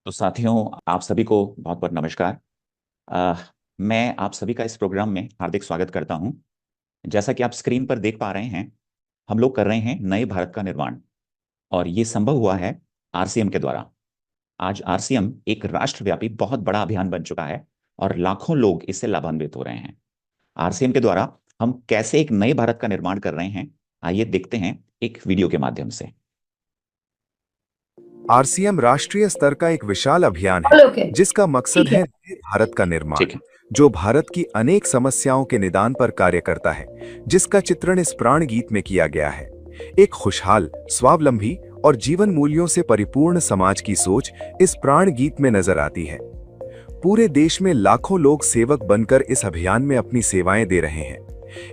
तो साथियों, आप सभी को बहुत बहुत नमस्कार। अ, मैं आप सभी का इस प्रोग्राम में हार्दिक स्वागत करता हूं। जैसा कि आप स्क्रीन पर देख पा रहे हैं, हम लोग कर रहे हैं नए भारत का निर्माण, और ये संभव हुआ है आरसीएम के द्वारा। आज आरसीएम एक राष्ट्रव्यापी बहुत बड़ा अभियान बन चुका है और लाखों लोग इससे लाभान्वित हो रहे हैं। आरसीएम के द्वारा हम कैसे एक नए भारत का निर्माण कर रहे हैं, आइए देखते हैं एक वीडियो के माध्यम से। आरसीएम राष्ट्रीय स्तर का एक विशाल अभियान है ओके। जिसका मकसद ठीक है। है नए भारत का निर्माण, ठीक है। जो भारत की अनेक समस्याओं के निदान पर कार्य करता है, जिसका चित्रण इस प्राण गीत में किया गया है। एक खुशहाल, स्वावलंबी और जीवन मूल्यों से परिपूर्ण समाज की सोच इस प्राण गीत में नजर आती है। पूरे देश में लाखों लोग सेवक बनकर इस अभियान में अपनी सेवाएं दे रहे हैं।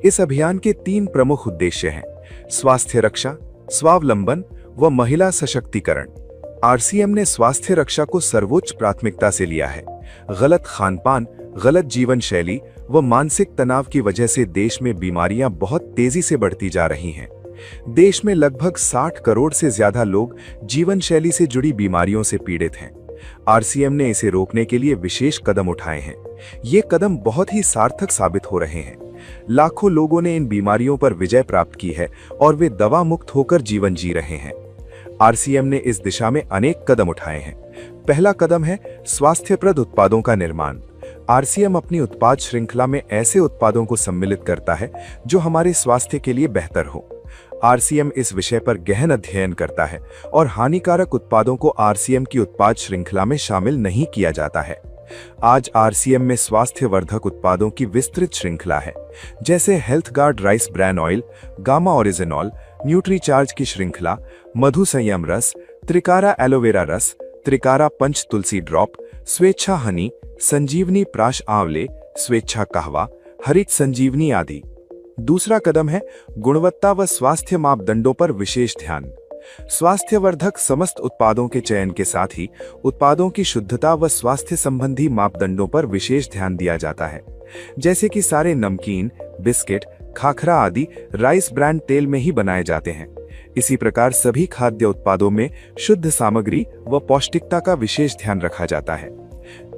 इस अभियान के 3 प्रमुख उद्देश्य हैं: स्वास्थ्य रक्षा, स्वावलंबन व महिला सशक्तिकरण। आरसीएम ने स्वास्थ्य रक्षा को सर्वोच्च प्राथमिकता से लिया है। गलत खानपान, गलत जीवन शैली व मानसिक तनाव की वजह से देश में बीमारियां बहुत तेजी से बढ़ती जा रही हैं। देश में लगभग 60 करोड़ से ज्यादा लोग जीवन शैली से जुड़ी बीमारियों से पीड़ित हैं। आरसीएम ने इसे रोकने के लिए विशेष कदम उठाए हैं। ये कदम बहुत ही सार्थक साबित हो रहे हैं। लाखों लोगों ने इन बीमारियों पर विजय प्राप्त की है और वे दवा मुक्त होकर जीवन जी रहे हैं। आरसीएम ने इस दिशा में अनेक कदम उठाए हैं। पहला कदम है स्वास्थ्यप्रद उत्पादों का निर्माण। आरसीएम अपनी उत्पाद श्रृंखला में ऐसे उत्पादों को सम्मिलित करता है जो हमारे स्वास्थ्य के लिए बेहतर हो। आरसीएम इस विषय पर गहन अध्ययन करता है और हानिकारक उत्पादों को आरसीएम की उत्पाद श्रृंखला में शामिल नहीं किया जाता है। आज आरसीएम में स्वास्थ्यवर्धक उत्पादों की विस्तृत श्रृंखला है, जैसे health guard rice bran oil, gamma oryzanol, Nutricharge की श्रृंखला, मधु संयम रस, त्रिकारा एलोवेरा रस, त्रिकारा पंच तुलसी ड्रॉप, स्वेच्छा हनी, संजीवनी प्राश आंवले, स्वेच्छा कहवा, हरित संजीवनी आदि। दूसरा कदम है गुणवत्ता व स्वास्थ्य मापदंडों पर विशेष ध्यान। स्वास्थ्यवर्धक समस्त उत्पादों के चयन के साथ ही उत्पादों की शुद्धता व स्वास्थ्य संबंधी मापदंडों पर विशेष ध्यान दिया जाता है, जैसे कि सारे नमकीन, बिस्किट, खाखरा आदि राइस ब्रांड तेल में ही बनाए जाते हैं। इसी प्रकार सभी खाद्य उत्पादों में शुद्ध सामग्री व पौष्टिकता का विशेष ध्यान रखा जाता है।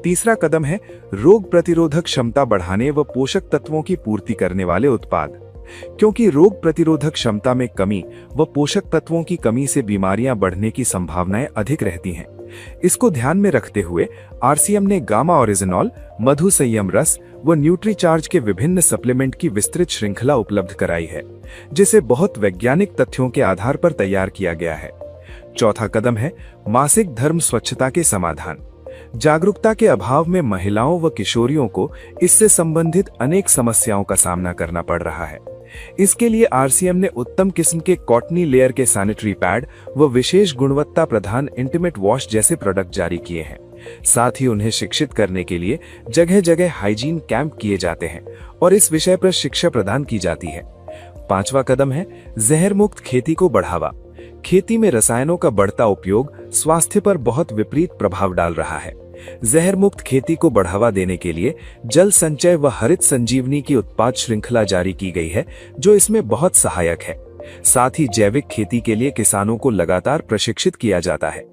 तीसरा कदम है रोग प्रतिरोधक क्षमता बढ़ाने व पोषक तत्वों की पूर्ति करने वाले उत्पाद। क्योंकि रोग प्रतिरोधक क्षमता में कमी व पोषक तत्वों की कमी से बीमारियां बढ़ने की संभावनाएं अधिक रहती हैं। इसको ध्यान में रखते हुए आरसीएम ने गामा ओरिजिनॉल, मधु संयम रस व न्यूट्रीचार्ज के विभिन्न सप्लीमेंट की विस्तृत श्रृंखला उपलब्ध कराई है, जिसे बहुत वैज्ञानिक तथ्यों के आधार पर तैयार किया गया है। चौथा कदम है मासिक धर्म स्वच्छता के समाधान। जागरूकता के अभाव में महिलाओं व किशोरियों को इससे संबंधित अनेक समस्याओं का सामना करना पड़ रहा है। इसके लिए आरसीएम ने उत्तम किस्म के कॉटनी लेयर के सैनिटरी पैड व विशेष गुणवत्ता प्रधान इंटीमेट वॉश जैसे प्रोडक्ट जारी किए हैं। साथ ही उन्हें शिक्षित करने के लिए जगह जगह हाइजीन कैंप किए जाते हैं और इस विषय पर शिक्षा प्रदान की जाती है। पांचवा कदम है जहर मुक्त खेती को बढ़ावा। खेती में रसायनों का बढ़ता उपयोग स्वास्थ्य पर बहुत विपरीत प्रभाव डाल रहा है। जहर मुक्त खेती को बढ़ावा देने के लिए जल संचय व हरित संजीवनी की उत्पाद श्रृंखला जारी की गई है, जो इसमें बहुत सहायक है। साथ ही जैविक खेती के लिए किसानों को लगातार प्रशिक्षित किया जाता है।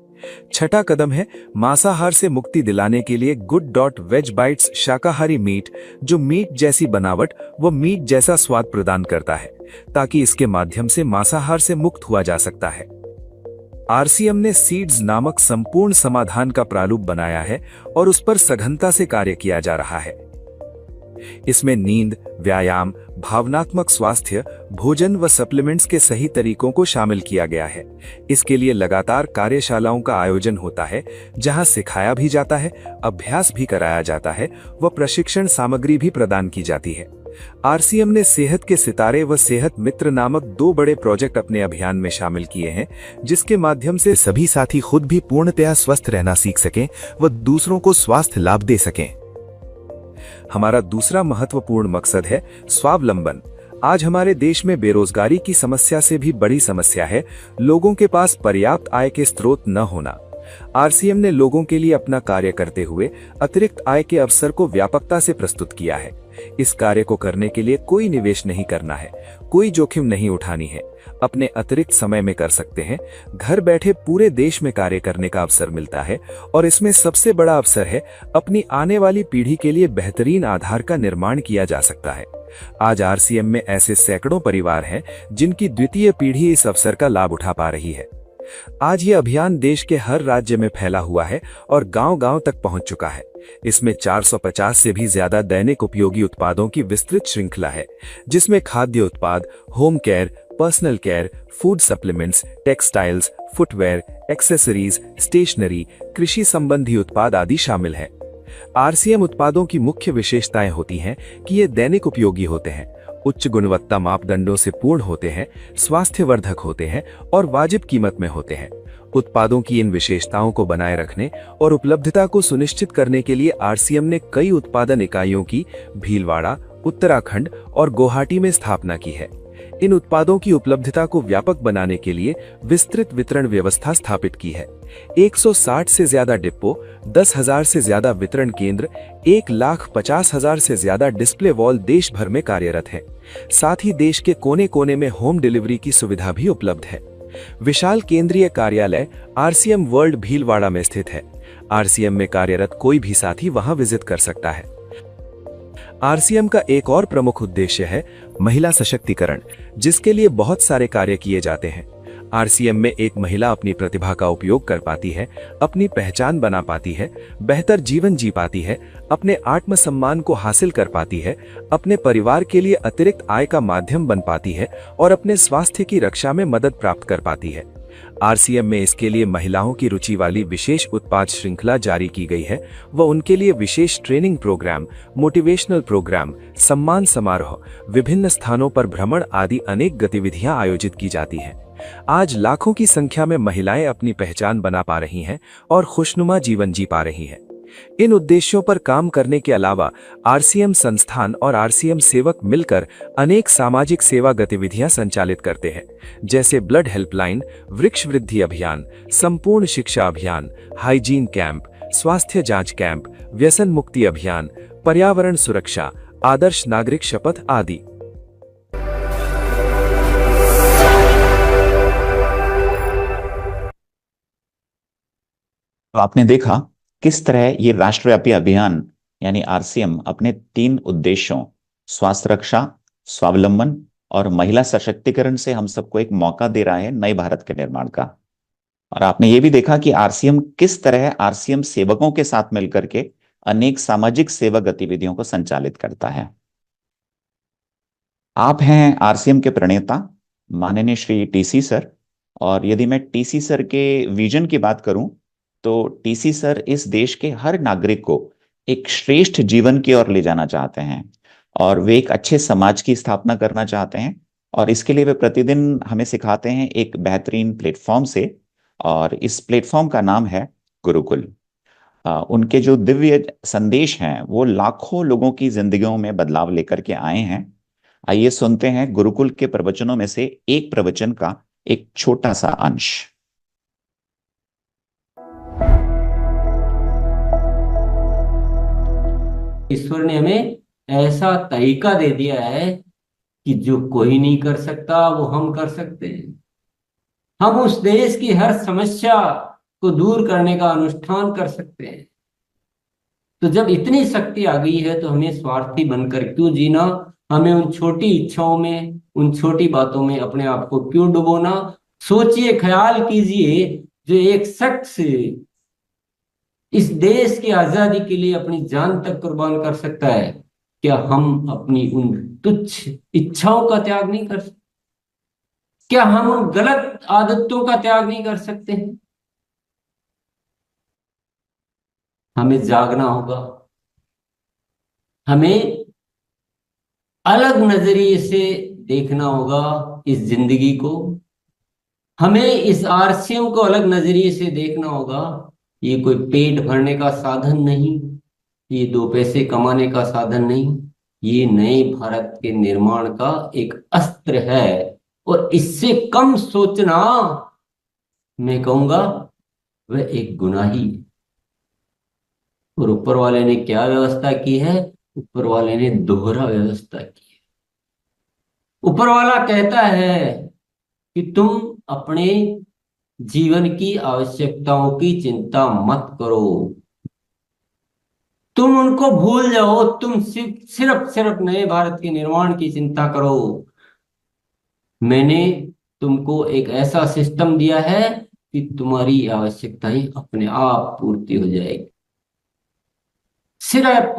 छठा कदम है मांसाहार से मुक्ति दिलाने के लिए गुड डॉट वेज बाइट्स शाकाहारी मीट, जो मीट जैसी बनावट व मीट जैसा स्वाद प्रदान करता है, ताकि इसके माध्यम से मांसाहार से मुक्त हुआ जा सकता है। आरसीएम ने सीड्स नामक संपूर्ण समाधान का प्रारूप बनाया है और उस पर सघनता से कार्य किया जा रहा है। इसमें नींद, व्यायाम, भावनात्मक स्वास्थ्य, भोजन व सप्लीमेंट्स के सही तरीकों को शामिल किया गया है। इसके लिए लगातार कार्यशालाओं का आयोजन होता है, जहां सिखाया भी जाता है, अभ्यास भी कराया जाता है व प्रशिक्षण सामग्री भी प्रदान की जाती है। आरसीएम ने सेहत के सितारे व सेहत मित्र नामक 2 बड़े प्रोजेक्ट अपने अभियान में शामिल किए हैं, जिसके माध्यम से सभी साथी खुद भी पूर्णतया स्वस्थ रहना सीख सकें व दूसरों को स्वास्थ्य लाभ दे सकें। हमारा दूसरा महत्वपूर्ण मकसद है स्वावलंबन। आज हमारे देश में बेरोजगारी की समस्या से भी बड़ी समस्या है लोगों के पास पर्याप्त आय के स्रोत न होना। आरसीएम ने लोगों के लिए अपना कार्य करते हुए अतिरिक्त आय के अवसर को व्यापकता से प्रस्तुत किया है। इस कार्य को करने के लिए कोई निवेश नहीं करना है, कोई जोखिम नहीं उठानी है, अपने अतिरिक्त समय में कर सकते हैं। घर बैठे पूरे देश में कार्य करने का अवसर मिलता है और इसमें सबसे बड़ा अवसर है अपनी आने वाली पीढ़ी के लिए बेहतरीन आधार का निर्माण किया जा सकता है। आज आरसीएम में ऐसे सैकड़ों परिवार हैं जिनकी द्वितीय पीढ़ी इस अवसर का लाभ उठा पा रही है। आज ये अभियान देश के हर राज्य में फैला हुआ है और गांव-गांव तक पहुंच चुका है। इसमें 450 से भी ज्यादा दैनिक उपयोगी उत्पादों की विस्तृत श्रृंखला है, जिसमें खाद्य उत्पाद, home care, personal care, food supplements, textiles, footwear, accessories, stationery, कृषि संबंधी उत्पाद आदि शामिल हैं। आरसीएम उत्पादों की मुख्य विशेषताएं होती हैं कि ये दैनिक उपयोगी होते हैं, उच्च गुणवत्ता मापदंडों से पूर्ण होते हैं, स्वास्थ्यवर्धक होते हैं और वाजिब कीमत में होते हैं। उत्पादों की इन विशेषताओं को बनाए रखने और उपलब्धता को सुनिश्चित करने के लिए आरसीएम ने कई उत्पादन इकाइयों की भीलवाड़ा, उत्तराखंड और गुवाहाटी में स्थापना की है। इन उत्पादों की उपलब्धता को व्यापक बनाने के लिए विस्तृत वितरण व्यवस्था स्थापित की है। 160 से ज्यादा डिपो, 10,000 से ज्यादा वितरण केंद्र, 1,50,000 से ज्यादा डिस्प्ले वॉल देश भर में कार्यरत हैं। साथ ही देश के कोने कोने में होम डिलीवरी की सुविधा भी उपलब्ध है। विशाल केंद्रीय कार्यालय आरसीएम वर्ल्ड भीलवाड़ा में स्थित है। आरसीएम में कार्यरत कोई भी साथी वहां विजिट कर सकता है। आरसीएम का एक और प्रमुख उद्देश्य है महिला सशक्तिकरण, जिसके लिए बहुत सारे कार्य किए जाते हैं। आरसीएम में एक महिला अपनी प्रतिभा का उपयोग कर पाती है, अपनी पहचान बना पाती है, बेहतर जीवन जी पाती है, अपने आत्मसम्मान को हासिल कर पाती है, अपने परिवार के लिए अतिरिक्त आय का माध्यम बन पाती है और अपने स्वास्थ्य की रक्षा में मदद प्राप्त कर पाती है। आरसीएम में इसके लिए महिलाओं की रुचि वाली विशेष उत्पाद श्रृंखला जारी की गई है व उनके लिए विशेष ट्रेनिंग प्रोग्राम, मोटिवेशनल प्रोग्राम, सम्मान समारोह, विभिन्न स्थानों पर भ्रमण आदि अनेक गतिविधियां आयोजित की जाती हैं। आज लाखों की संख्या में महिलाएं अपनी पहचान बना पा रही हैं और खुशनुमा जीवन जी पा रही हैं। इन उद्देश्यों पर काम करने के अलावा आरसीएम संस्थान और आरसीएम सेवक मिलकर अनेक सामाजिक सेवा गतिविधियां संचालित करते हैं, जैसे ब्लड हेल्पलाइन, वृक्ष वृद्धि अभियान, संपूर्ण शिक्षा अभियान, हाइजीन कैंप, स्वास्थ्य जांच कैंप, व्यसन मुक्ति अभियान, पर्यावरण सुरक्षा, आदर्श नागरिक शपथ आदि। तो आपने देखा किस तरह ये राष्ट्रव्यापी अभियान यानी आरसीएम अपने 3 उद्देश्यों स्वास्थ्य रक्षा, स्वावलंबन और महिला सशक्तिकरण से हम सबको एक मौका दे रहा है नए भारत के निर्माण का। और आपने ये भी देखा कि आरसीएम किस तरह आरसीएम सेवकों के साथ मिलकर के अनेक सामाजिक सेवा गतिविधियों को संचालित करता है। आप हैं आरसीएम के प्रणेता माननीय श्री टीसी सर, और यदि मैं टीसी सर के विजन की बात करूं तो टीसी सर इस देश के हर नागरिक को एक श्रेष्ठ जीवन की ओर ले जाना चाहते हैं और वे एक अच्छे समाज की स्थापना करना चाहते हैं। और इसके लिए वे प्रतिदिन हमें सिखाते हैं एक बेहतरीन प्लेटफॉर्म से, और इस प्लेटफॉर्म का नाम है गुरुकुल। उनके जो दिव्य संदेश हैं वो लाखों लोगों की जिंदगियों में बदलाव लेकर के आए हैं। आइए सुनते हैं गुरुकुल के प्रवचनों में से एक प्रवचन का एक छोटा सा अंश। ईश्वर ने हमें ऐसा तरीका दे दिया है कि जो कोई नहीं कर सकता वो हम कर सकते हैं। हम उस देश की हर समस्या को दूर करने का अनुष्ठान कर सकते हैं। तो जब इतनी शक्ति आ गई है तो हमें स्वार्थी बनकर क्यों जीना, हमें उन छोटी इच्छाओं में, उन छोटी बातों में अपने आप को क्यों डुबोना। सोचिए, ख्याल कीजिए, जो एक शख्स इस देश की आजादी के लिए अपनी जान तक कुर्बान कर सकता है, क्या हम अपनी उन तुच्छ इच्छाओं का त्याग नहीं कर सकते? क्या हम उन गलत आदतों का त्याग नहीं कर सकते हैं? हमें जागना होगा, हमें अलग नजरिए से देखना होगा इस जिंदगी को, हमें इस आरसीएम को अलग नजरिए से देखना होगा। ये कोई पेट भरने का साधन नहीं, ये 2 पैसे कमाने का साधन नहीं, ये नए भारत के निर्माण का एक अस्त्र है। और इससे कम सोचना, मैं कहूंगा, वह एक गुनाही है। और ऊपर वाले ने क्या व्यवस्था की है, ऊपर वाले ने दोहरा व्यवस्था की है। ऊपर वाला कहता है कि तुम अपने जीवन की आवश्यकताओं की चिंता मत करो, तुम उनको भूल जाओ, तुम सिर्फ सिर्फ नए भारत के निर्माण की चिंता करो। मैंने तुमको एक ऐसा सिस्टम दिया है कि तुम्हारी आवश्यकताएं अपने आप पूर्ति हो जाएगी। सिर्फ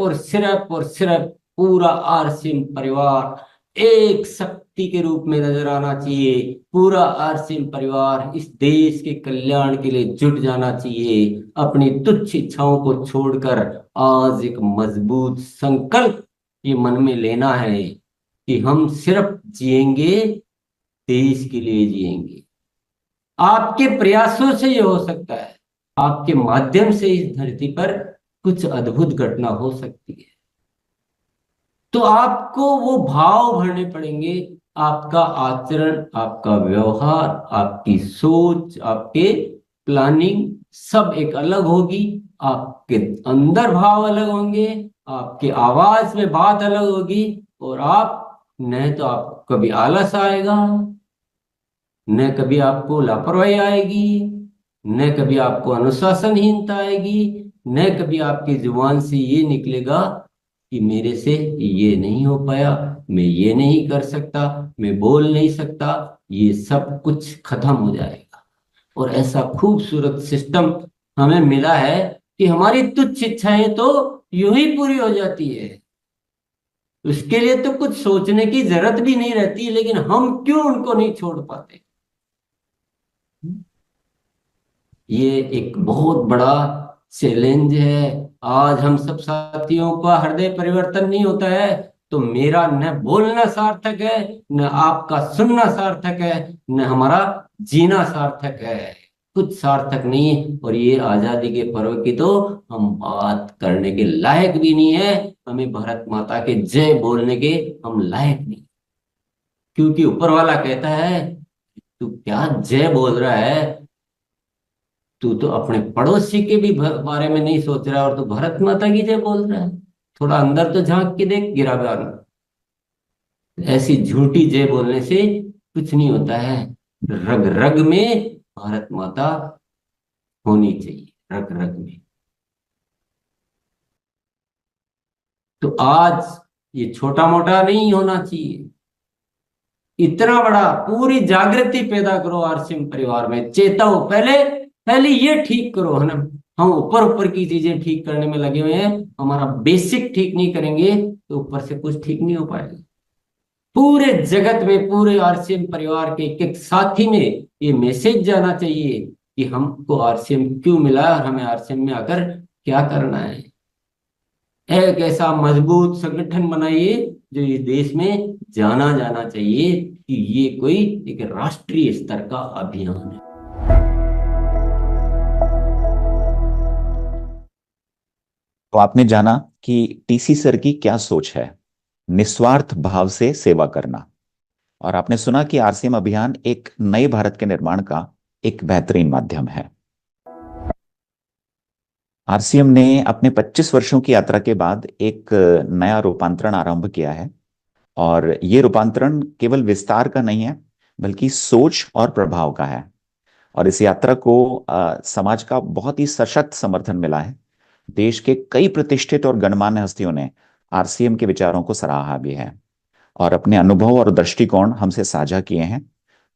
पूरा आरसीएम परिवार एक शक्ति के रूप में नजर आना चाहिए। पूरा आरसीएम परिवार इस देश के कल्याण के लिए जुट जाना चाहिए। अपनी तुच्छ इच्छाओं को छोड़कर आज एक मजबूत संकल्प ये मन में लेना है कि हम सिर्फ जिएंगे, देश के लिए जिएंगे। आपके प्रयासों से ये हो सकता है, आपके माध्यम से इस धरती पर कुछ अद्भुत घटना हो सकती है। तो आपको वो भाव भरने पड़ेंगे। आपका आचरण, आपका व्यवहार, आपकी सोच, आपके प्लानिंग सब एक अलग होगी। आपके अंदर भाव अलग होंगे, आपके आवाज में बात अलग होगी। और आप न तो आप कभी आलस आएगा, न कभी आपको लापरवाही आएगी, न कभी आपको अनुशासनहीनता आएगी, न कभी आपकी जुबान से ये निकलेगा कि मेरे से ये नहीं हो पाया, मैं ये नहीं कर सकता, मैं बोल नहीं सकता। ये सब कुछ खत्म हो जाएगा। और ऐसा खूबसूरत सिस्टम हमें मिला है कि हमारी तुच्छ इच्छाएं तो यूं ही पूरी हो जाती है। उसके लिए तो कुछ सोचने की जरूरत भी नहीं रहती, लेकिन हम क्यों उनको नहीं छोड़ पाते। ये एक बहुत बड़ा चैलेंज है। आज हम सब साथियों का हृदय परिवर्तन नहीं होता है तो मेरा न बोलना सार्थक है, न आपका सुनना सार्थक है, न हमारा जीना सार्थक है। कुछ सार्थक नहीं है। और ये आजादी के पर्व की तो हम बात करने के लायक भी नहीं है। हमें भारत माता के जय बोलने के हम लायक नहीं, क्योंकि ऊपर वाला कहता है तू क्या जय बोल रहा है, तू तो अपने पड़ोसी के भी बारे में नहीं सोच रहा है और तू भारत माता की जय बोल रहा है। थोड़ा अंदर तो झांक के देख गिरा ब्यान। ऐसी झूठी जय बोलने से कुछ नहीं होता है। रग रग में भारत माता होनी चाहिए, रग रग में। तो आज ये छोटा मोटा नहीं होना चाहिए, इतना बड़ा। पूरी जागृति पैदा करो आरसीएम परिवार में, चेताओ। पहले ये ठीक करो, है ना। हम ऊपर ऊपर की चीजें ठीक करने में लगे हुए हैं, हमारा बेसिक ठीक नहीं करेंगे तो ऊपर से कुछ ठीक नहीं हो पाएगा। पूरे जगत में, पूरे आरसीएम परिवार के एक एक साथी में ये मैसेज जाना चाहिए कि हमको आरसीएम क्यों मिला और हमें आरसीएम में आकर क्या करना है। एक ऐसा मजबूत संगठन बनाइए जो इस देश में जाना जाना चाहिए कि ये कोई एक राष्ट्रीय स्तर का अभियान है। तो आपने जाना कि टीसी सर की क्या सोच है, निस्वार्थ भाव से सेवा करना। और आपने सुना कि आरसीएम अभियान एक नए भारत के निर्माण का एक बेहतरीन माध्यम है। आरसीएम ने अपने 25 वर्षों की यात्रा के बाद एक नया रूपांतरण आरंभ किया है। और ये रूपांतरण केवल विस्तार का नहीं है, बल्कि सोच और प्रभाव का है। और इस यात्रा को समाज का बहुत ही सशक्त समर्थन मिला है। देश के कई प्रतिष्ठित और गणमान्य हस्तियों ने आरसीएम के विचारों को सराहा भी है और अपने अनुभव और दृष्टिकोण हमसे साझा किए हैं।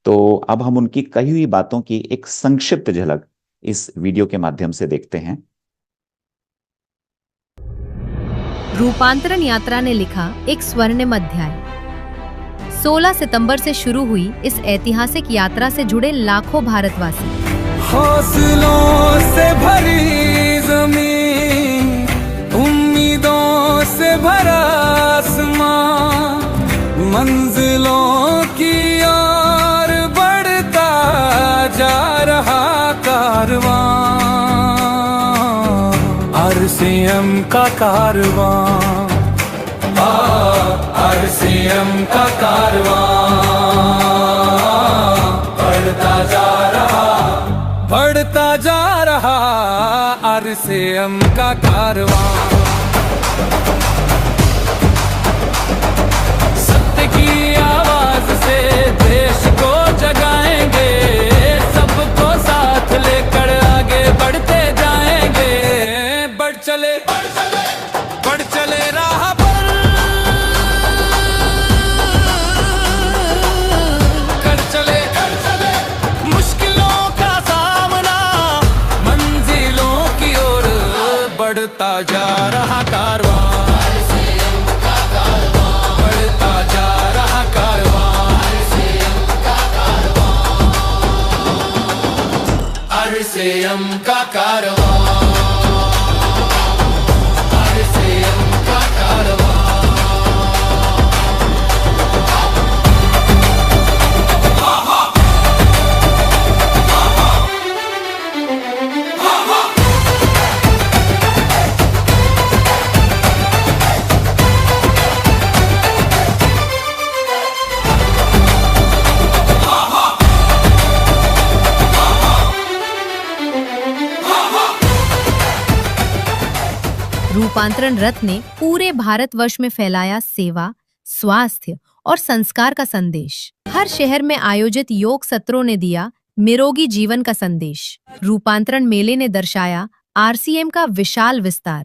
तो अब हम उनकी कही हुई बातों की एक संक्षिप्त झलक इस वीडियो के माध्यम से देखते हैं। रूपांतरण यात्रा ने लिखा एक स्वर्णिम अध्याय। 16 सितंबर से शुरू हुई इस ऐतिहासिक यात्रा से जुड़े लाखों भारतवासी। हौसलों से भरी ज़मीं, उम्मीदों से भरा आसमां, मंजिलों की ओर बढ़ता जा रहा कारवां, आरसीएम का कारवां, आरसीएम का कारवां बढ़ता जा रहा आरसीएम का कारवां। की आवाज से देश को जगाएंगे, सबको साथ लेकर आगे बढ़ते जाएंगे। बढ़ चले राह पर, कर चले मुश्किलों का सामना, मंजिलों की ओर बढ़ता जा रहा कारवां, बढ़ता जा रहा कारवां, RCM का कारवां, RCM का कारवां। रूपांतरण रथ ने पूरे भारतवर्ष में फैलाया सेवा, स्वास्थ्य और संस्कार का संदेश। हर शहर में आयोजित योग सत्रों ने दिया निरोगी जीवन का संदेश। रूपांतरण मेले ने दर्शाया RCM का विशाल विस्तार।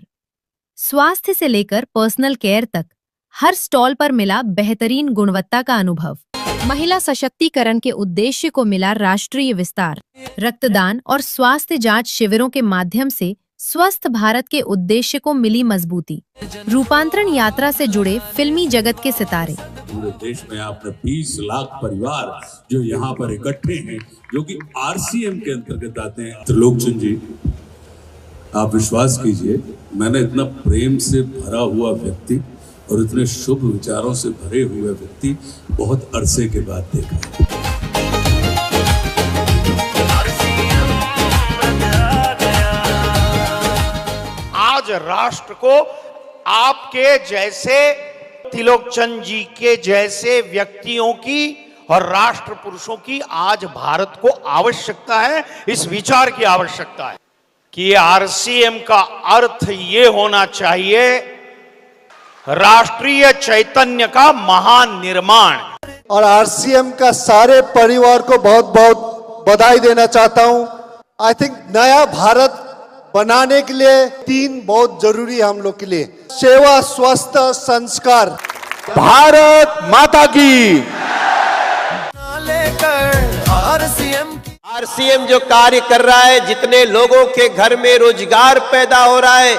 स्वास्थ्य से लेकर पर्सनल केयर तक हर स्टॉल पर मिला बेहतरीन गुणवत्ता का अनुभव। महिला सशक्तिकरण के उद्देश्य को मिला राष्ट्रीय विस्तार। रक्तदान और स्वास्थ्य जांच शिविरों के माध्यम से स्वस्थ भारत के उद्देश्य को मिली मजबूती। रूपांतरण यात्रा से जुड़े फिल्मी जगत के सितारे। पूरे देश में आपने 20 लाख परिवार जो यहाँ पर इकट्ठे हैं, जो कि RCM के अंतर्गत आते हैं। त्रिलोकचंद जी, आप विश्वास कीजिए, मैंने इतना प्रेम से भरा हुआ व्यक्ति और इतने शुभ विचारों से भरे हुए व्यक्ति बहुत अरसे के बाद देखा। आज राष्ट्र को आपके जैसे, त्रिलोकचंद जी के जैसे व्यक्तियों की और राष्ट्र पुरुषों की आज भारत को आवश्यकता है। इस विचार की आवश्यकता है कि RCM का अर्थ ये होना चाहिए राष्ट्रीय चैतन्य का महान निर्माण। और RCM का सारे परिवार को बहुत बहुत बधाई देना चाहता हूं। आई थिंक नया भारत बनाने के लिए 3 बहुत जरूरी है हम लोग के लिए: सेवा, स्वास्थ्य, संस्कार। भारत माता की। RCM जो कार्य कर रहा है, जितने लोगों के घर में रोजगार पैदा हो रहा है,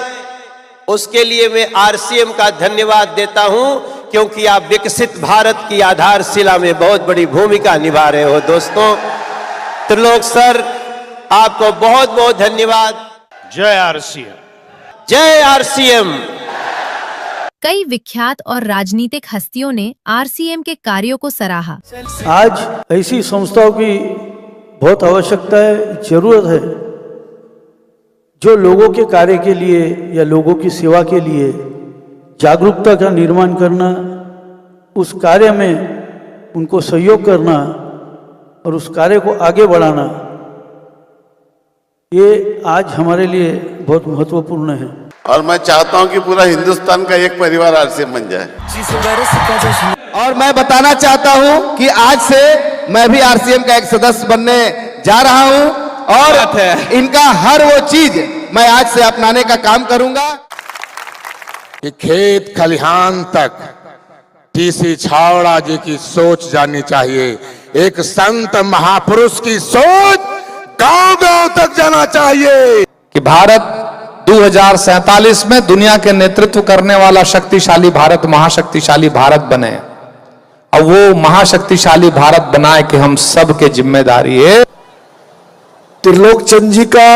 उसके लिए मैं RCM का धन्यवाद देता हूं, क्योंकि आप विकसित भारत की आधारशिला में बहुत बड़ी भूमिका निभा रहे हो। दोस्तों, त्रिलोक सर, आपको बहुत बहुत धन्यवाद। जय RCM, जय RCM। कई विख्यात और राजनीतिक हस्तियों ने RCM के कार्यों को सराहा। आज ऐसी संस्थाओं की बहुत आवश्यकता है, जरूरत है, जो लोगों के कार्य के लिए या लोगों की सेवा के लिए जागरूकता का निर्माण करना, उस कार्य में उनको सहयोग करना और उस कार्य को आगे बढ़ाना, ये आज हमारे लिए बहुत महत्वपूर्ण है। और मैं चाहता हूं कि पूरा हिंदुस्तान का एक परिवार RCM बन जाए। और मैं बताना चाहता हूं कि आज से मैं भी RCM का एक सदस्य बनने जा रहा हूं और इनका हर वो चीज मैं आज से अपनाने का काम करूंगा। कि खेत खलिहान तक TC छावड़ा जी की सोच जानी चाहिए। एक संत महापुरुष की सोच गांव-गांव तक जाना चाहिए कि भारत 2047 में दुनिया के नेतृत्व करने वाला शक्तिशाली भारत, महाशक्तिशाली भारत बने। और वो महाशक्तिशाली भारत बनाए कि हम सब के जिम्मेदारी है। त्रिलोकचंद जी का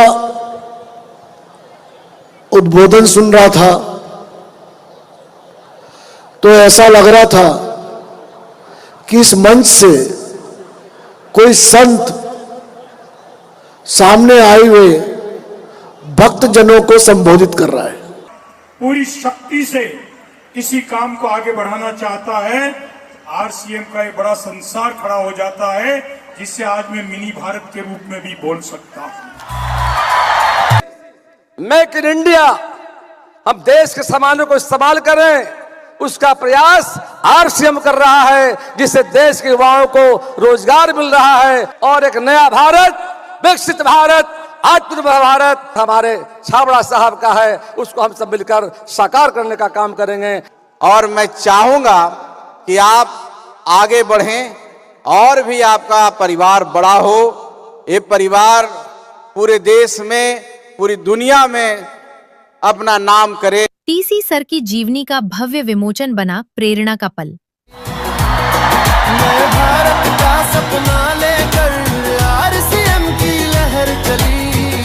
उद्बोधन सुन रहा था तो ऐसा लग रहा था कि इस मंच से कोई संत सामने आए हुए भक्त जनों को संबोधित कर रहा है। पूरी शक्ति से किसी काम को आगे बढ़ाना चाहता है, RCM का एक बड़ा संसार खड़ा हो जाता है, जिससे आज मैं मिनी भारत के रूप में भी बोल सकता हूं। मेक इन इंडिया, हम देश के सामानों को इस्तेमाल करें, उसका प्रयास आरसीएम कर रहा है, जिससे देश के युवाओं को रोजगार मिल रहा है और एक नया भारत, विकसित भारत, आत्मनिर्भर भारत हमारे छाबड़ा साहब का है। उसको हम सब मिलकर साकार करने का काम करेंगे। और मैं चाहूंगा कि आप आगे बढ़ें और भी आपका परिवार बड़ा हो। ये परिवार पूरे देश में, पूरी दुनिया में अपना नाम करे। टीसी सर की जीवनी का भव्य विमोचन बना प्रेरणा का पल। नए भारत का सपना लेकर आरसीएम की लहर चली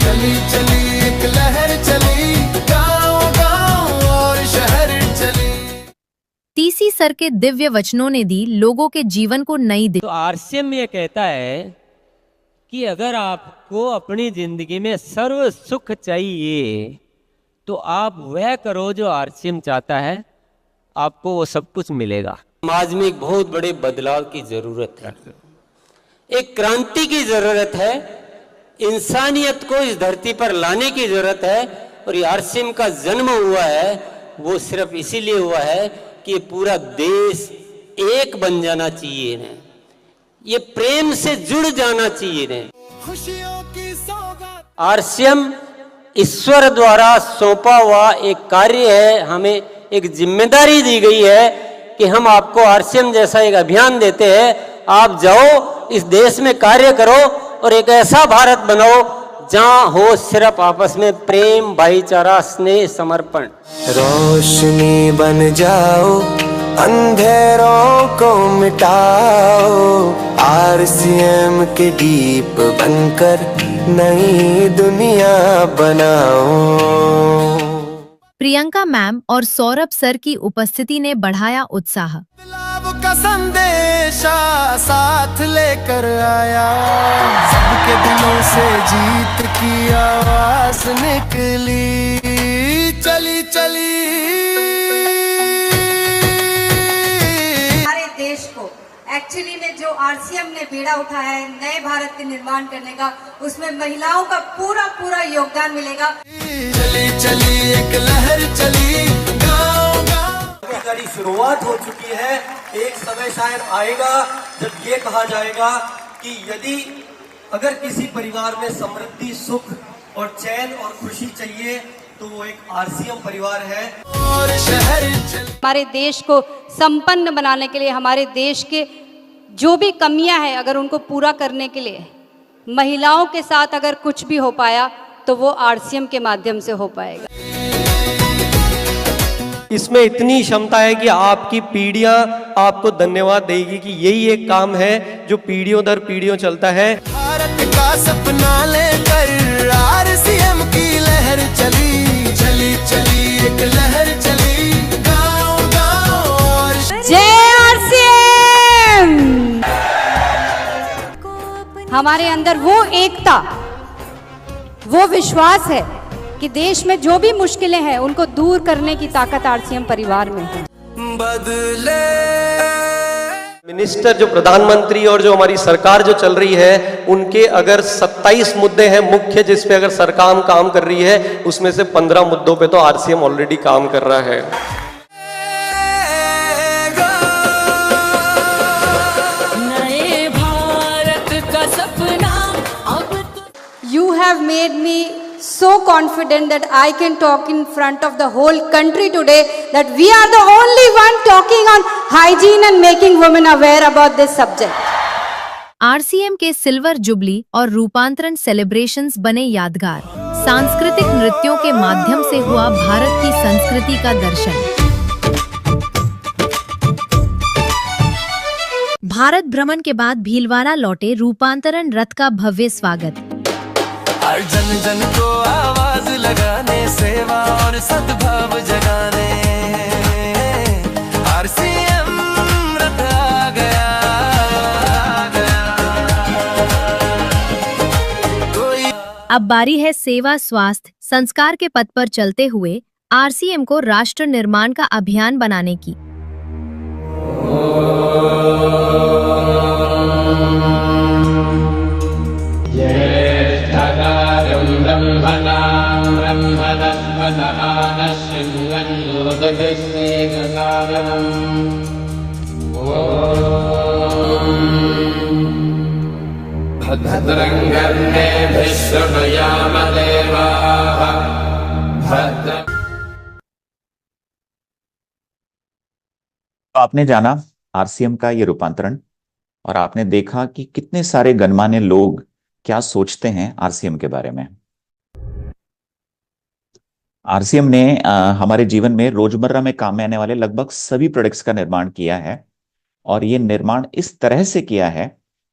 चली चली, एक लहर चली, गांव-गांव और शहर चली। टीसी सर के दिव्य वचनों ने दी लोगों के जीवन को नई दिशा। तो आरसीएम ये कहता है कि अगर आपको अपनी जिंदगी में सर्व सुख चाहिए तो आप वह करो जो आरसीएम चाहता है, आपको वो सब कुछ मिलेगा। समाज में एक बहुत बड़े बदलाव की जरूरत है, एक क्रांति की जरूरत है, इंसानियत को इस धरती पर लाने की जरूरत है। और ये आरसीएम का जन्म हुआ है वो सिर्फ इसीलिए हुआ है कि पूरा देश एक बन जाना चाहिए ने, ये प्रेम से जुड़ जाना चाहिए ने। खुशियों की सौगात आरसीएम ईश्वर द्वारा सौंपा हुआ एक कार्य है। हमें एक जिम्मेदारी दी गई है कि हम आपको आरसीएम जैसा एक अभियान देते हैं, आप जाओ इस देश में कार्य करो और एक ऐसा भारत बनाओ जहां हो सिर्फ आपस में प्रेम, भाईचारा, स्नेह, समर्पण। रोशनी बन जाओ, अंधेरों को मिटाओ, आरसीएम के दीप बनकर नई दुनिया बनाओ। प्रियंका मैम और सौरभ सर की उपस्थिति ने बढ़ाया उत्साह। बदलाव का संदेशा साथ लेकर आया, सबके दिलों से जीत की आवाज निकली, चली चली। हमारे देश को एक्चुअली में जो आरसीएम ने बीड़ा उठाया है नए भारत के निर्माण करने का, उसमें महिलाओं का पूरा पूरा योगदान मिलेगा। चली चली एक लहर चली, गाँव गाँव की शुरुआत हो चुकी है। एक समय शायद आएगा जब ये कहा जाएगा कि यदि अगर किसी परिवार में समृद्धि, सुख और चैन और खुशी चाहिए तो वो एक आरसीएम परिवार है। और शहर हमारे देश को संपन्न बनाने के लिए, हमारे देश के जो भी कमियां हैं अगर उनको पूरा करने के लिए महिलाओं के साथ अगर कुछ भी हो पाया तो वो आरसीएम के माध्यम से हो पाएगा। इसमें इतनी क्षमता है कि आपकी पीढ़ियां आपको धन्यवाद देगी कि यही एक काम है जो पीढ़ियों दर पीढ़ियों चलता है। भारत का सपना लेकर आरसीएम की लहर चली चली चली, एक लहर चली, गाँव गाँव और जय आरसीएम। हमारे अंदर वो एकता, वो विश्वास है कि देश में जो भी मुश्किलें हैं उनको दूर करने की ताकत आरसीएम परिवार में है। बदले मिनिस्टर जो प्रधानमंत्री और जो हमारी सरकार जो चल रही है, उनके अगर 27 मुद्दे हैं मुख्य जिस पे अगर सरकार काम कर रही है, उसमें से 15 मुद्दों पे तो आरसीएम ऑलरेडी काम कर रहा है। नए भारत का सपना You have made me so confident that I can talk in front of the whole country today that we are the only one talking on hygiene and making women aware about this subject. RCM के silver jubilee और रूपांतरण celebrations बने यादगार। सांस्कृतिक नृत्यों के माध्यम से हुआ भारत की संस्कृति का दर्शन। भारत भ्रमण के बाद भीलवाड़ा लौटे रूपांतरण रथ का भव्य स्वागत। हर जन जन को आवाज लगाने, सेवा और सद्भाव जगाने, आरसीएम रथ आ गया, अब बारी है सेवा, स्वास्थ्य, संस्कार के पथ पर चलते हुए आरसीएम को राष्ट्र निर्माण का अभियान बनाने की। भद्रं कर्णेभिः शृणुयाम देवाः भद्रं। आपने जाना आरसीएम का ये रूपांतरण और आपने देखा कि कितने सारे गणमान्य लोग क्या सोचते हैं आरसीएम के बारे में। आरसीएम ने हमारे जीवन में रोजमर्रा में काम में आने वाले लगभग सभी प्रोडक्ट्स का निर्माण किया है और ये निर्माण इस तरह से किया है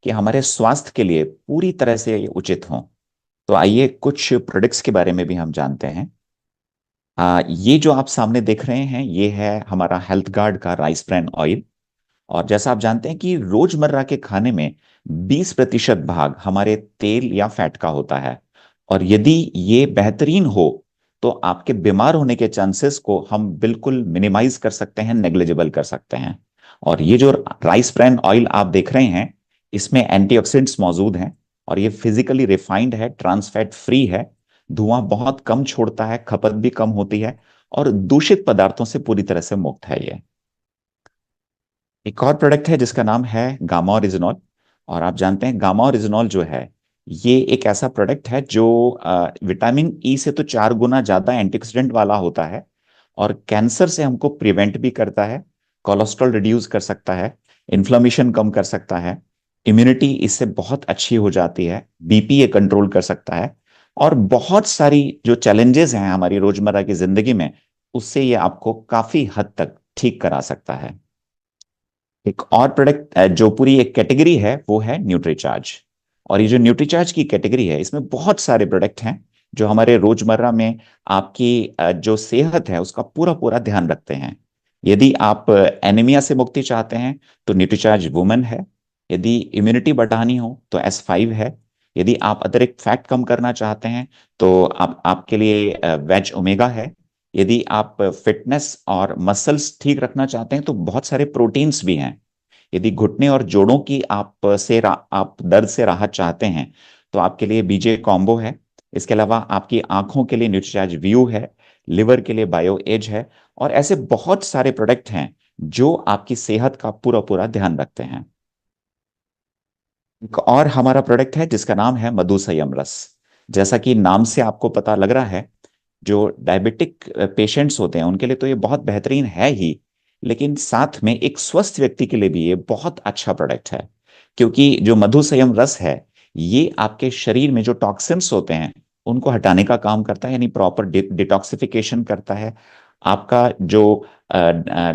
कि हमारे स्वास्थ्य के लिए पूरी तरह से ये उचित हों। तो आइए कुछ प्रोडक्ट्स के बारे में भी हम जानते हैं। ये जो आप सामने देख रहे हैं ये है हमारा हेल्थ गार्ड का राइस ब्रैन ऑयल। और जैसा आप जानते हैं कि रोजमर्रा के खाने में 20% भाग हमारे तेल या फैट का होता है और यदि ये बेहतरीन हो तो आपके बीमार होने के चांसेस को हम बिल्कुल मिनिमाइज कर सकते हैं, नेग्लिजिबल कर सकते हैं। और ये जो राइस ब्रैन ऑयल आप देख रहे हैं इसमें एंटीऑक्सीडेंट्स मौजूद हैं और ये फिजिकली रिफाइंड है, ट्रांस फैट फ्री है, धुआं बहुत कम छोड़ता है, खपत भी कम होती है और दूषित पदार्थों से पूरी तरह से मुक्त है ये। एक और प्रोडक्ट है जिसका नाम है गामा ओरिजिनॉल। और आप जानते हैं गामा ओरिजिनॉल जो है ये एक ऐसा प्रोडक्ट है जो विटामिन ई से तो 4 गुना ज्यादा एंटीऑक्सीडेंट वाला होता है और कैंसर से हमको प्रिवेंट भी करता है, कोलेस्ट्रॉल रिड्यूस कर सकता है, इन्फ्लेमेशन कम कर सकता है, इम्यूनिटी इससे बहुत अच्छी हो जाती है, बीपी ये कंट्रोल कर सकता है और बहुत सारी जो चैलेंजेस हैं हमारी रोजमर्रा की जिंदगी में उससे ये आपको काफी हद तक ठीक करा सकता है। एक और प्रोडक्ट जो पूरी एक कैटेगरी है वो है न्यूट्रीचार्ज। और ये जो न्यूट्रीचार्ज की कैटेगरी है इसमें बहुत सारे प्रोडक्ट हैं जो हमारे रोजमर्रा में आपकी जो सेहत है उसका पूरा पूरा ध्यान रखते हैं। यदि आप एनीमिया से मुक्ति चाहते हैं तो न्यूट्रीचार्ज वुमेन है, यदि इम्यूनिटी बढ़ानी हो तो S5 है, यदि आप अतिरिक्त फैट कम करना चाहते हैं तो आपके लिए वेज ओमेगा है, यदि आप फिटनेस और मसल्स ठीक रखना चाहते हैं तो बहुत सारे प्रोटीन्स भी हैं, यदि घुटने और जोड़ों की आप दर्द से राहत चाहते हैं तो आपके लिए बीजे कॉम्बो है। इसके अलावा आपकी आंखों के लिए न्यूट्रीचार्ज व्यू है, लिवर के लिए बायो एज है और ऐसे बहुत सारे प्रोडक्ट हैं जो आपकी सेहत का पूरा पूरा ध्यान रखते हैं। एक और हमारा प्रोडक्ट है जिसका नाम है मधु संयम रस। जैसा कि नाम से आपको पता लग रहा है जो डायबिटिक पेशेंट्स होते हैं उनके लिए तो ये बहुत बेहतरीन है ही, लेकिन साथ में एक स्वस्थ व्यक्ति के लिए भी ये बहुत अच्छा प्रोडक्ट है क्योंकि जो मधु संयम रस है ये आपके शरीर में जो टॉक्सिन्स होते हैं उनको हटाने का काम करता है, यानी प्रॉपर डिटॉक्सिफिकेशन करता है। आपका जो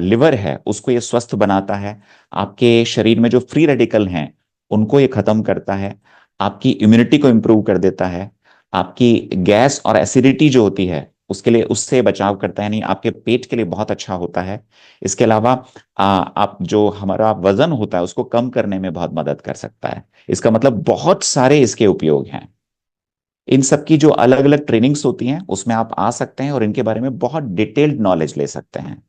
लिवर है उसको ये स्वस्थ बनाता है, आपके शरीर में जो फ्री रेडिकल हैं उनको ये खत्म करता है, आपकी इम्यूनिटी को इम्प्रूव कर देता है, आपकी गैस और एसिडिटी जो होती है उसके लिए उससे बचाव करता है, यानी आपके पेट के लिए बहुत अच्छा होता है। इसके अलावा आप जो हमारा वजन होता है उसको कम करने में बहुत मदद कर सकता है। इसका मतलब बहुत सारे इसके उपयोग हैं। इन सब की जो अलग अलग ट्रेनिंग्स होती हैं उसमें आप आ सकते हैं और इनके बारे में बहुत डिटेल्ड नॉलेज ले सकते हैं।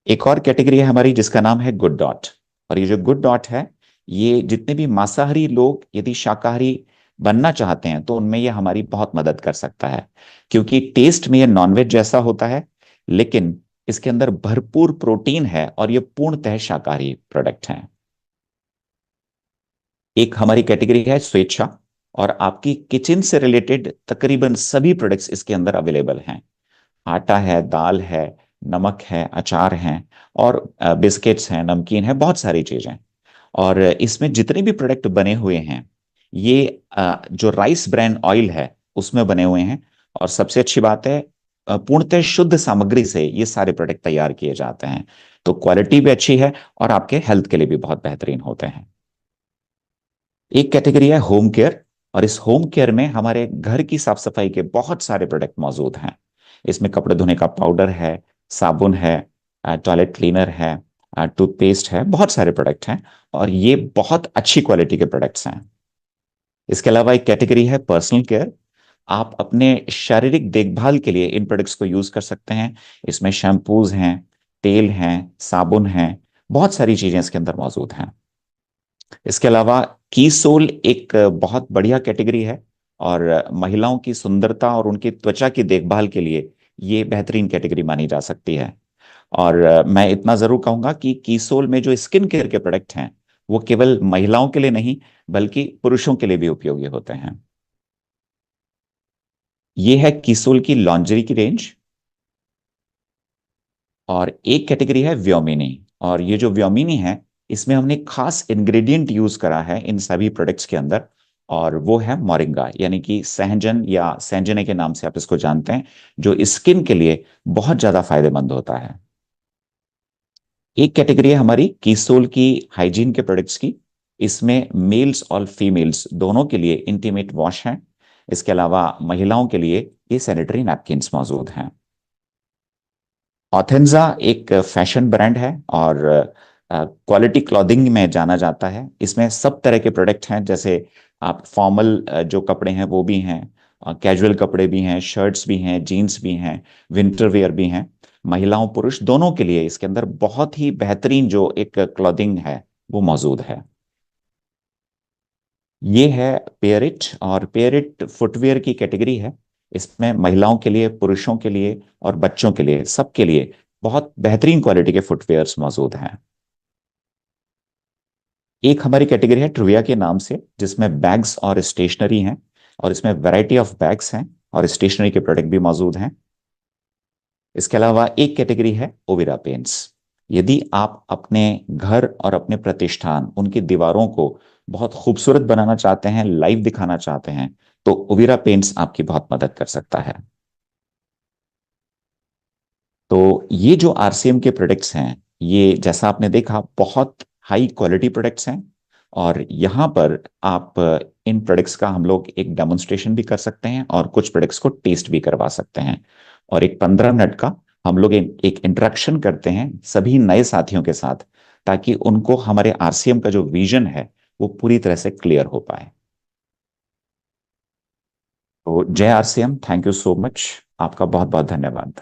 एक और कैटेगरी है हमारी जिसका नाम है गुड डॉट। और ये जो गुड डॉट है ये जितने भी मांसाहारी लोग यदि शाकाहारी बनना चाहते हैं तो उनमें ये हमारी बहुत मदद कर सकता है क्योंकि टेस्ट में ये नॉनवेज जैसा होता है लेकिन इसके अंदर भरपूर प्रोटीन है और ये पूर्णतः शाकाहारी प्रोडक्ट हैं। एक हमारी कैटेगरी है स्वेच्छा और आपकी किचन से रिलेटेड तकरीबन सभी प्रोडक्ट्स इसके अंदर अवेलेबल हैं। आटा है, दाल है, नमक है, अचार हैं और बिस्किट्स हैं, नमकीन है, बहुत सारी चीजें। और इसमें जितने भी प्रोडक्ट बने हुए हैं ये जो राइस ब्रैन ऑयल है उसमें बने हुए हैं और सबसे अच्छी बात है पूर्णतः शुद्ध सामग्री से ये सारे प्रोडक्ट तैयार किए जाते हैं, तो क्वालिटी भी अच्छी है और आपके हेल्थ के लिए भी बहुत बेहतरीन होते हैं। एक कैटेगरी है होम केयर और इस होम केयर में हमारे घर की साफ सफाई के बहुत सारे प्रोडक्ट मौजूद हैं। इसमें कपड़े धोने का पाउडर है, साबुन है, टॉयलेट क्लीनर है, टूथपेस्ट है, बहुत सारे प्रोडक्ट हैं और ये बहुत अच्छी क्वालिटी के प्रोडक्ट्स हैं। इसके अलावा एक कैटेगरी है पर्सनल केयर। आप अपने शारीरिक देखभाल के लिए इन प्रोडक्ट्स को यूज कर सकते हैं। इसमें शैम्पूज हैं, तेल हैं, साबुन हैं, बहुत सारी चीजें इसके अंदर मौजूद हैं। इसके अलावा कीसोल एक बहुत बढ़िया कैटेगरी है और महिलाओं की सुंदरता और उनकी त्वचा की देखभाल के लिए ये बेहतरीन कैटेगरी मानी जा सकती है। और मैं इतना जरूर कहूंगा कि कीसोल में जो स्किन केयर के प्रोडक्ट हैं वो केवल महिलाओं के लिए नहीं बल्कि पुरुषों के लिए भी उपयोगी होते हैं। ये है कीसोल की लॉन्जरी की रेंज, और एक कैटेगरी है व्योमिनी। और ये जो व्योमिनी है इसमें हमने खास इंग्रेडिएंट यूज करा है इन सभी प्रोडक्ट्स के अंदर, और वो है मोरिंगा, यानी कि सहजन या सहजने के नाम से आप इसको जानते हैं, जो स्किन के लिए बहुत ज्यादा फायदेमंद होता है। एक कैटेगरी है हमारी कीसोल की हाइजीन के प्रोडक्ट्स की। इसमें मेल्स और फीमेल्स दोनों के लिए इंटीमेट वॉश हैं। इसके अलावा महिलाओं के लिए ये सैनिटरी नैपकिन्स मौजूद हैं। ऑथेंजा एक फैशन ब्रांड है और क्वालिटी क्लॉथिंग में जाना जाता है। इसमें सब तरह के प्रोडक्ट हैं, जैसे आप फॉर्मल जो कपड़े हैं वो भी हैं, कैजुअल कपड़े भी हैं, शर्ट्स भी हैं, जीन्स भी हैं, विंटर वेयर भी हैं। महिलाओं पुरुष दोनों के लिए इसके अंदर बहुत ही बेहतरीन जो एक क्लॉथिंग है वो मौजूद है। ये है पेयरिट, और पेयरिट फुटवेयर की कैटेगरी है। इसमें महिलाओं के लिए, पुरुषों के लिए और बच्चों के लिए, सबके लिए बहुत बेहतरीन क्वालिटी के फुटवेयर्स मौजूद हैं। एक हमारी कैटेगरी है ट्रुविया के नाम से, जिसमें बैग्स और स्टेशनरी हैं, और इसमें वैरायटी ऑफ बैग्स हैं और स्टेशनरी के प्रोडक्ट भी मौजूद हैं। इसके अलावा एक कैटेगरी है ओविरा पेंट्स। यदि आप अपने घर और अपने प्रतिष्ठान, उनकी दीवारों को बहुत खूबसूरत बनाना चाहते हैं, लाइव दिखाना चाहते हैं, तो ओविरा पेंट्स आपकी बहुत मदद कर सकता है। तो ये जो आरसीएम के प्रोडक्ट्स हैं, ये जैसा आपने देखा बहुत हाई क्वालिटी प्रोडक्ट्स हैं, और यहाँ पर आप इन प्रोडक्ट्स का हम लोग एक डेमोन्स्ट्रेशन भी कर सकते हैं और कुछ प्रोडक्ट्स को टेस्ट भी करवा सकते हैं, और एक 15 मिनट का हम लोग एक इंटरेक्शन करते हैं सभी नए साथियों के साथ, ताकि उनको हमारे आरसीएम का जो विजन है वो पूरी तरह से क्लियर हो पाए। तो जय RCM, thank you so much, आपका बहुत बहुत धन्यवाद।